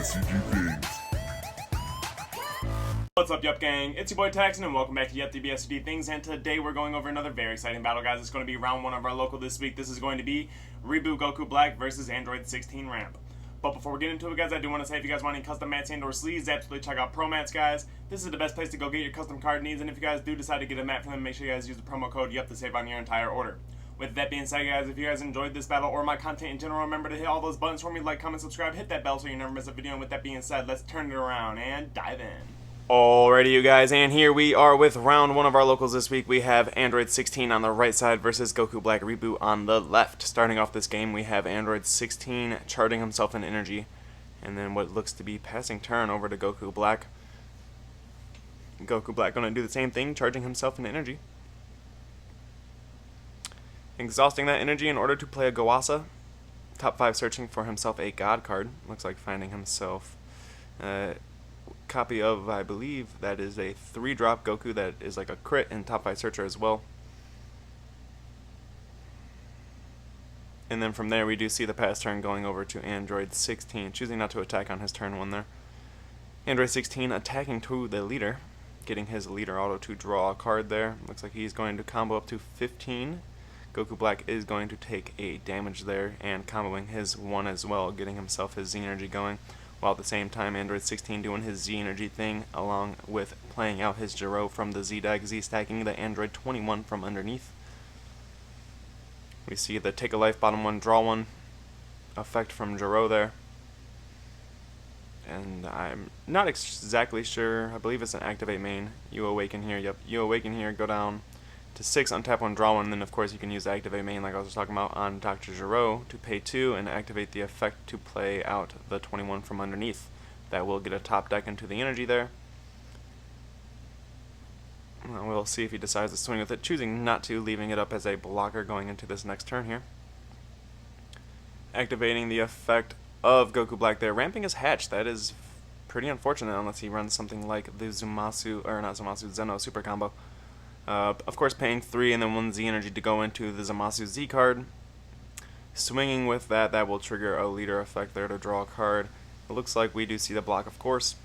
DBSCG things. What's up, Yuhp gang? It's your boy Taxon, and welcome back to Yuhp DBSCG Things. And today we're going over another very exciting battle, guys. It's going to be round 1 of our local this week. This is going to be Reboot Goku Black versus Android 16 Ramp. But before we get into it, guys, I do want to say if you guys want any custom mats and or sleeves, absolutely check out Promats, guys. This is the best place to go get your custom card needs, and if you guys do decide to get a mat from them, make sure you guys use the promo code Yuhp to save on your entire order. With that being said, guys, if you guys enjoyed this battle or my content in general, remember to hit all those buttons for me, like, comment, subscribe, hit that bell so you never miss a video. And with that being said, let's turn it around and dive in. Alrighty, you guys, and here we are with round 1 of our locals this week. We have Android 16 on the right side versus Goku Black Reboot on the left. Starting off this game, we have Android 16 charging himself in energy, and then what looks to be passing turn over to Goku Black. Goku Black going to do the same thing, charging himself in energy. Exhausting that energy in order to play a Goasa. Top 5 searching for himself a God card. Looks like finding himself copy of, I believe, that is a 3-drop Goku that is like a crit and top 5 searcher as well. And then from there we do see the pass turn going over to Android 16, choosing not to attack on his turn 1 there. Android 16 attacking to the leader, getting his leader auto to draw a card there. Looks like he's going to combo up to 15. Goku Black is going to take a damage there and comboing his 1 as well, getting himself his Z energy going, while at the same time Android 16 doing his Z energy thing along with playing out his Jiro from the Z deck, Z stacking the Android 21 from underneath. We see the take a life, bottom 1, draw 1 effect from Jiro there. And I'm not exactly sure, I believe it's an activate main. You awaken here, yep, you awaken here, go down to 6, untap 1, draw 1, and then of course you can use the activate main like I was talking about on Dr. Jiro to pay 2 and activate the effect to play out the 21 from underneath. That will get a top deck into the energy there. We'll see if he decides to swing with it, choosing not to, leaving it up as a blocker going into this next turn here. Activating the effect of Goku Black there, ramping his hatch. That is pretty unfortunate unless he runs something like the Zeno super combo. Of course paying 3 and then 1 Z energy to go into the Zamasu Z card. Swinging with that, that will trigger a leader effect there to draw a card. It looks like we do see the block, of course.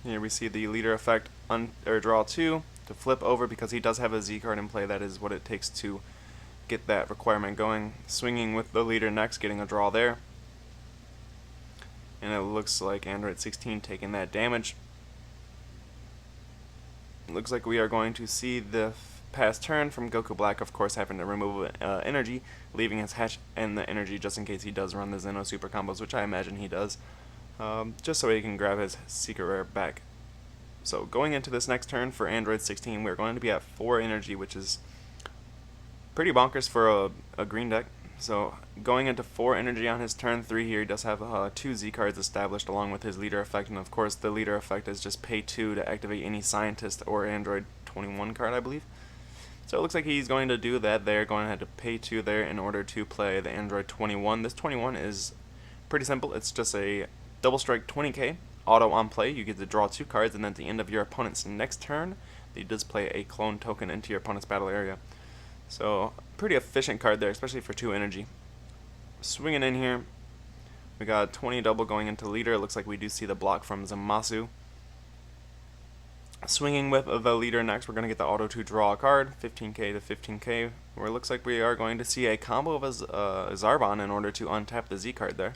Here we see the leader effect, draw 2 to flip over because he does have a Z card in play. That is what it takes to get that requirement going. Swinging with the leader next, getting a draw there. And it looks like Android 16 taking that damage. It looks like we are going to see the pass turn from Goku Black, of course having to remove energy, leaving his hatch and the energy just in case he does run the Zeno super combos, which I imagine he does. Just so he can grab his secret rare back. So going into this next turn for Android 16, we're going to be at 4 energy, which is pretty bonkers for a green deck. So going into 4 energy on his turn 3 here, he does have 2 Z cards established along with his leader effect, and of course the leader effect is just pay 2 to activate any scientist or Android 21 card, I believe. So it looks like he's going to do that there, going to have to pay 2 there in order to play the Android 21. This 21 is pretty simple. It's just a double strike 20k auto on play. You get to draw 2 cards, and then at the end of your opponent's next turn, they display a clone token into your opponent's battle area. So pretty efficient card there, especially for 2 energy. Swinging in here, we got 20 double going into leader. It looks like we do see the block from Zamasu. Swinging with the leader next, we're going to get the auto to draw a card, 15k to 15k, where it looks like we are going to see a combo of a Zarbon in order to untap the Z card there.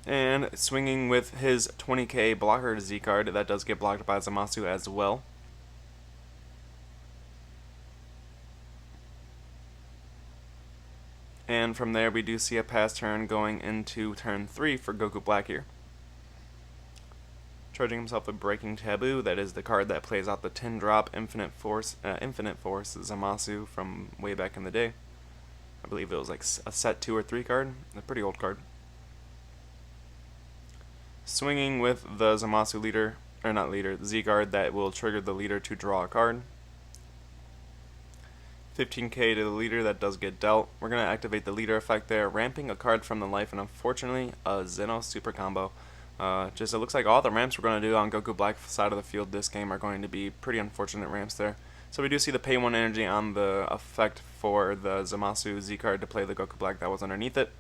And swinging with his 20k blocker Z card, that does get blocked by Zamasu as well. And from there we do see a pass turn going into turn 3 for Goku Black here. Charging himself with Breaking Taboo, that is the card that plays out the 10-drop Infinite Force Zamasu from way back in the day. I believe it was like a set 2 or 3 card, a pretty old card. Swinging with the Zamasu leader, or not leader, Z card that will trigger the leader to draw a card. 15k to the leader, that does get dealt. We're going to activate the leader effect there, ramping a card from the life, and unfortunately a Zeno super combo. Just it looks like all the ramps we're going to do on Goku Black side of the field this game are going to be pretty unfortunate ramps there. So we do see the pay 1 energy on the effect for the Zamasu Z card to play the Goku Black that was underneath it.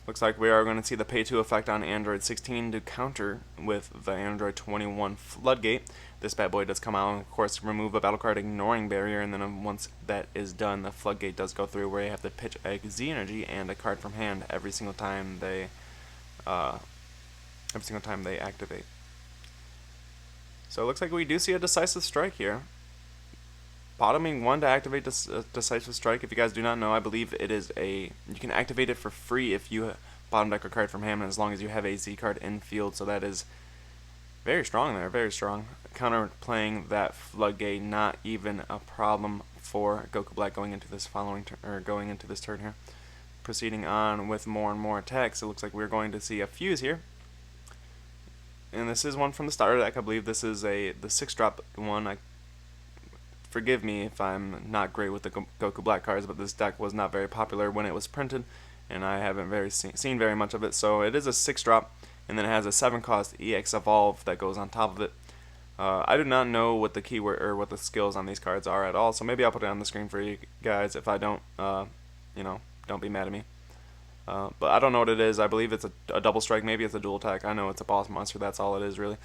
Looks like we are going to see the pay 2 effect on Android 16 to counter with the Android 21 Floodgate. This bad boy does come out and of course remove a battle card ignoring barrier, and then once that is done the Floodgate does go through where you have to pitch a Z energy and a card from hand every single time they activate. So it looks like we do see a decisive strike here. Bottoming 1 to activate Decisive Strike. If you guys do not know, I believe it is you can activate it for free if you bottom deck a card from hand, as long as you have a Z card in field. So that is very strong there, very strong. Counterplaying that Floodgate, not even a problem for Goku Black going into this turn here. Proceeding on with more and more attacks, it looks like we're going to see a fuse here. And this is one from the starter deck. I believe this is the 6-drop one. Forgive me if I'm not great with the Goku Black cards, but this deck was not very popular when it was printed, and I haven't seen very much of it. So it is a 6-drop, and then it has a 7-cost EX Evolve that goes on top of it. I do not know what the keyword or what the skills on these cards are at all, so maybe I'll put it on the screen for you guys. If I don't, don't be mad at me. But I don't know what it is. I believe it's a double strike. Maybe it's a dual attack. I know it's a boss monster. That's all it is, really.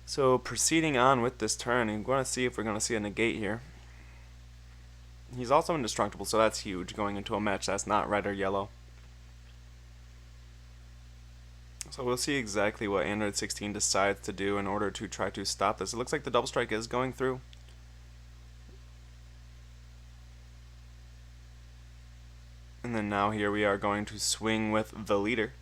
So proceeding on with this turn, I'm going to see if we're going to see a negate here. He's also indestructible, so that's huge going into a match that's not red or yellow. So we'll see exactly what Android 16 decides to do in order to try to stop this. It looks like the double strike is going through. And then now here we are going to swing with the leader.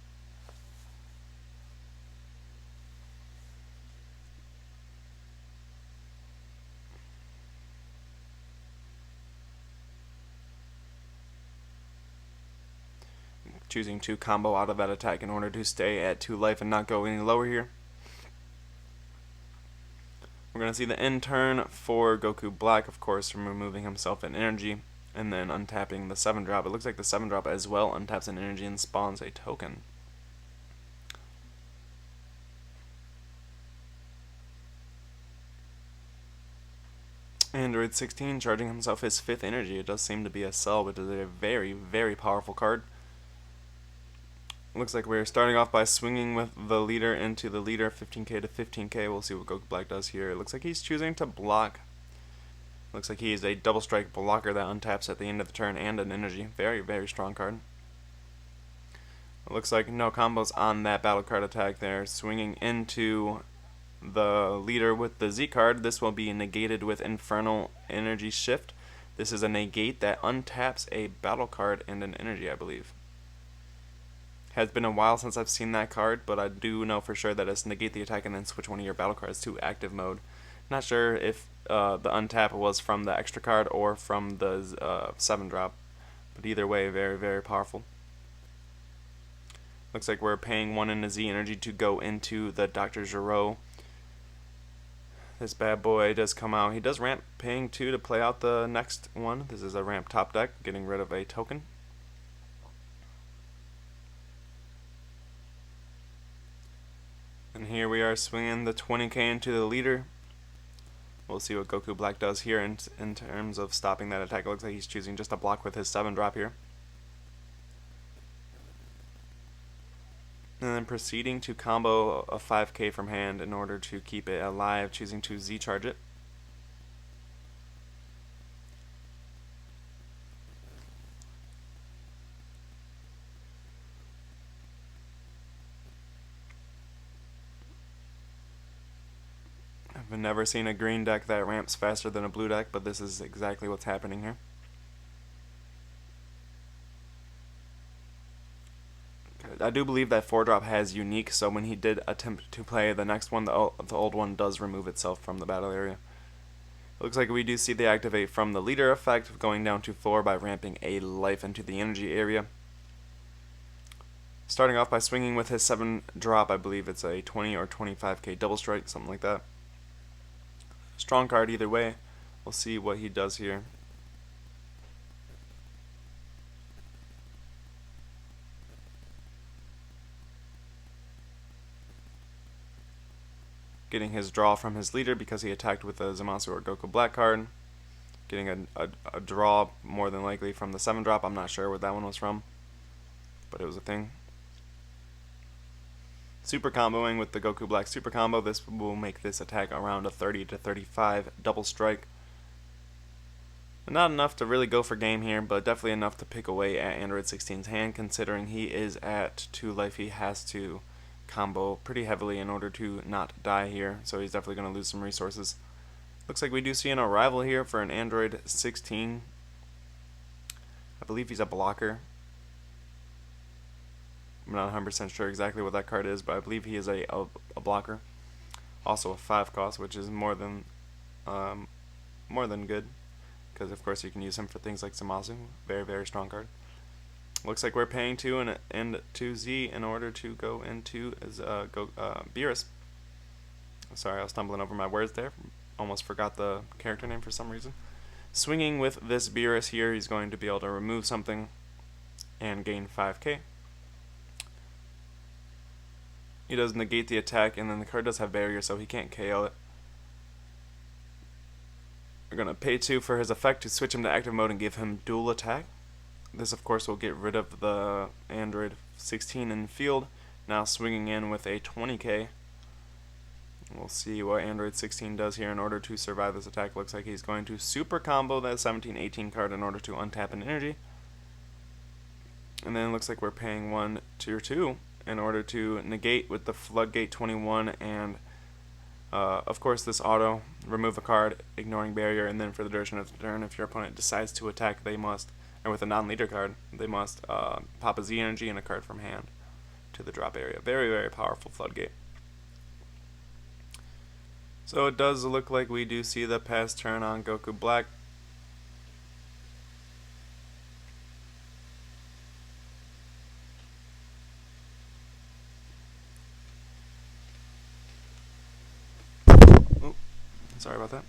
Choosing to combo out of that attack in order to stay at 2 life and not go any lower here. We're going to see the end turn for Goku Black, of course, from removing himself an energy and then untapping the 7-drop. It looks like the 7-drop as well untaps an energy and spawns a token. Android 16 charging himself his 5th energy. It does seem to be a Cell, which is a very, very powerful card. Looks like we're starting off by swinging with the leader into the leader, 15k to 15k. We'll see what Goku Black does here. It looks like he's choosing to block. Looks like he is a double strike blocker that untaps at the end of the turn and an energy. Very, very strong card. It looks like no combos on that battle card attack there. Swinging into the leader with the Z card. This will be negated with Infernal Energy Shift. This is a negate that untaps a battle card and an energy, I believe. Has been a while since I've seen that card, but I do know for sure that it's negate the attack and then switch one of your battle cards to active mode. Not sure if the untap was from the extra card or from the 7-drop, but either way, very, very powerful. Looks like we're paying 1 in a Z energy to go into the Dr. Gero. This bad boy does come out. He does ramp, paying 2 to play out the next one. This is a ramp top deck, getting rid of a token. And here we are swinging the 20k into the leader. We'll see what Goku Black does here in terms of stopping that attack. It looks like he's choosing just to block with his 7-drop here. And then proceeding to combo a 5k from hand in order to keep it alive, choosing to Z-charge it. I've never seen a green deck that ramps faster than a blue deck, but this is exactly what's happening here. I do believe that 4-drop has unique, so when he did attempt to play the next one, the old one does remove itself from the battle area. It looks like we do see the activate from the leader effect, going down to 4 by ramping a life into the energy area. Starting off by swinging with his 7-drop, I believe it's a 20 or 25k double strike, something like that. Strong card either way. We'll see what he does here. getting his draw from his leader because he attacked with a Zamasu or Goku Black card, getting a draw more than likely from the 7-drop. I'm not sure what that one was from, but it was a thing. Super comboing with the Goku Black super combo. This will make this attack around a 30 to 35 double strike. Not enough to really go for game here, but definitely enough to pick away at Android 16's hand, considering he is at 2 life. He has to combo pretty heavily in order to not die here, so he's definitely going to lose some resources. Looks like we do see an arrival here for an Android 16. I believe he's a blocker. I'm not 100% sure exactly what that card is, but I believe he is a blocker. Also a 5 cost, which is more than good, because of course you can use him for things like Zamasu. Very, very strong card. Looks like we're paying 2 and 2Z in order to go into Beerus. Sorry, I was stumbling over my words there. Almost forgot the character name for some reason. Swinging with this Beerus here, he's going to be able to remove something and gain 5k. He does negate the attack, and then the card does have barrier, so he can't KO it. We're going to pay 2 for his effect to switch him to active mode and give him dual attack. This, of course, will get rid of the Android 16 in the field. Now swinging in with a 20k. We'll see what Android 16 does here in order to survive this attack. Looks like he's going to super combo that 17-18 card in order to untap an energy. And then it looks like we're paying 1 tier 2 in order to negate with the Floodgate 21 and of course this auto, remove a card, ignoring barrier, and then for the duration of the turn, if your opponent decides to attack, they must, or with a non-leader card, they must pop a Z energy and a card from hand to the drop area. Very, very powerful Floodgate. So it does look like we do see the pass turn on Goku Black. Sorry about that.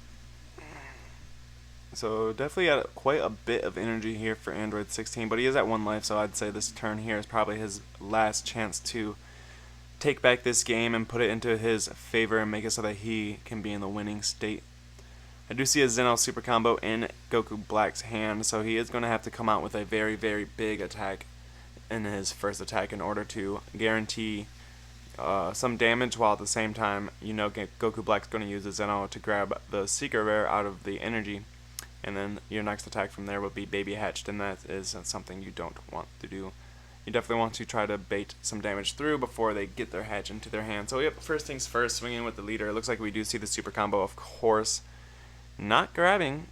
So definitely had quite a bit of energy here for Android 16, but he is at 1 life, so I'd say this turn here is probably his last chance to take back this game and put it into his favor and make it so that he can be in the winning state. I do see a Zeno super combo in Goku Black's hand, so he is going to have to come out with a very, very big attack in his first attack in order to guarantee some damage, while at the same time, you know, Goku Black's going to use the Zeno to grab the Secret Rare out of the energy, and then your next attack from there will be Baby Hatched, and that is something you don't want to do. You definitely want to try to bait some damage through before they get their hatch into their hand. So yep, first things first, swinging with the leader. It looks like we do see the super combo, of course, not grabbing.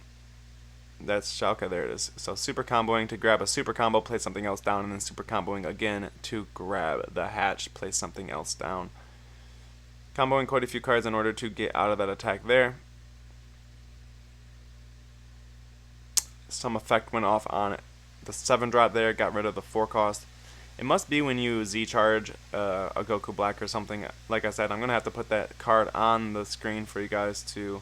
That's Schalke, there it is. So super comboing to grab a super combo, place something else down, and then super comboing again to grab the hatch, place something else down. Comboing quite a few cards in order to get out of that attack there. Some effect went off on it. The 7-drop there, got rid of the 4 cost. It must be when you Z-charge a Goku Black or something. Like I said, I'm going to have to put that card on the screen for you guys to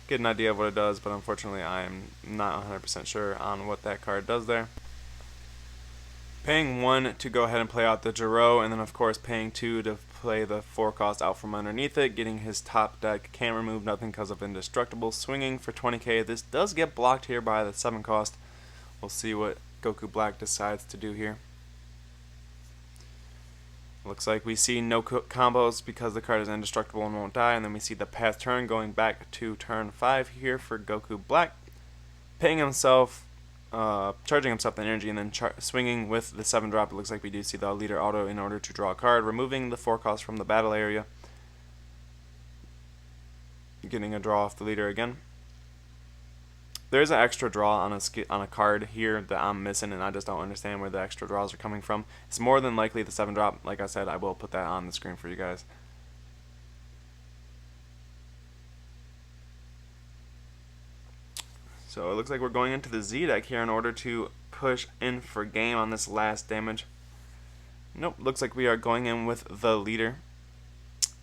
get an idea of what it does, but unfortunately I am not 100% sure on what that card does there. Paying 1 to go ahead and play out the Jiro, and then of course paying 2 to play the 4 cost out from underneath it, getting his top deck. Can't remove nothing because of Indestructible. Swinging for 20k. This does get blocked here by the 7 cost. We'll see what Goku Black decides to do here. Looks like we see no combos because the card is indestructible and won't die, and then we see the pass turn going back to turn 5 here for Goku Black, paying himself, charging himself the energy, and then swinging with the 7-drop. It looks like we do see the leader auto in order to draw a card, removing the 4 cost from the battle area, getting a draw off the leader again. There's an extra draw on a card here that I'm missing, and I just don't understand where the extra draws are coming from. It's more than likely the 7-drop. Like I said, I will put that on the screen for you guys. So it looks like we're going into the Z deck here in order to push in for game on this last damage. Nope, looks like we are going in with the leader.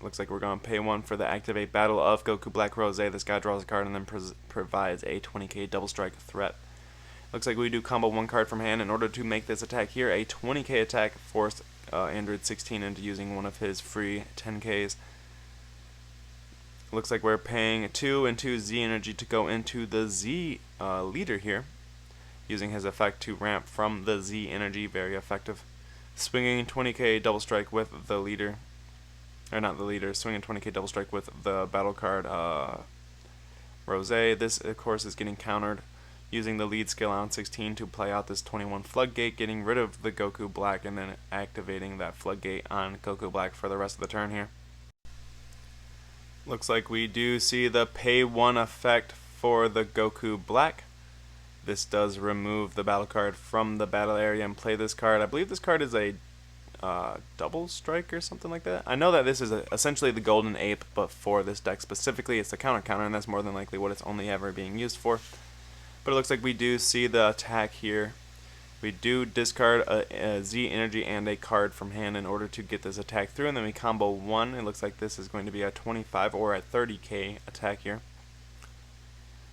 Looks like we're going to pay 1 for the activate Battle of Goku Black Rose. This guy draws a card and then provides a 20k double strike threat. Looks like we do combo 1 card from hand in order to make this attack here a 20k attack, force Android 16 into using one of his free 10ks. Looks like we're paying 2 and 2 Z energy to go into the Z leader here, using his effect to ramp from the Z energy. Very effective. Swinging 20k double strike with the leader, or not the leader, swinging 20k double strike with the battle card Rose. This of course is getting countered using the lead skill on 16 to play out this 21 floodgate, getting rid of the Goku Black and then activating that floodgate on Goku Black for the rest of the turn here. Looks like we do see the pay 1 effect for the Goku Black. This does remove the battle card from the battle area and play this card. I believe this card is a double strike or something like that. I know that this is essentially the golden ape, but for this deck specifically it's the counter, and that's more than likely what it's only ever being used for. But it looks like we do see the attack here. We do discard a Z energy and a card from hand in order to get this attack through, and then we combo 1. It looks like this is going to be a 25 or a 30k attack here.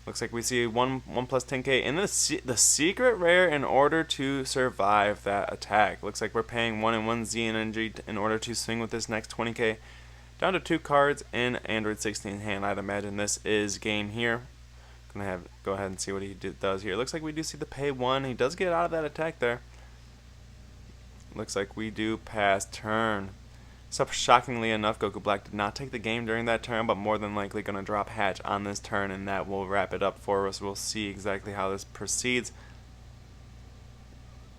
Looks like we see 1 plus 10k, and the secret rare in order to survive that attack. Looks like we're paying 1 and 1 Z energy in order to swing with this next 20k. Down to 2 cards in Android 16 hand. I'd imagine this is game here. Gonna go ahead and see what he does here. Looks like we do see the pay 1. He does get out of that attack there. Looks like we do pass turn. So shockingly enough, Goku Black did not take the game during that turn, but more than likely going to drop Hatch on this turn, and that will wrap it up for us. We'll see exactly how this proceeds.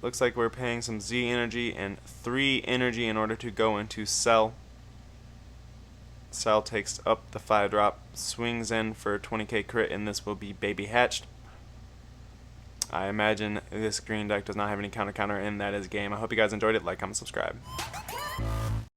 Looks like we're paying some Z energy and 3 energy in order to go into Cell. Cell takes up the 5-drop, swings in for 20k crit, and this will be baby hatched. I imagine this green deck does not have any counter, and that is game. I hope you guys enjoyed it. Like, comment, subscribe.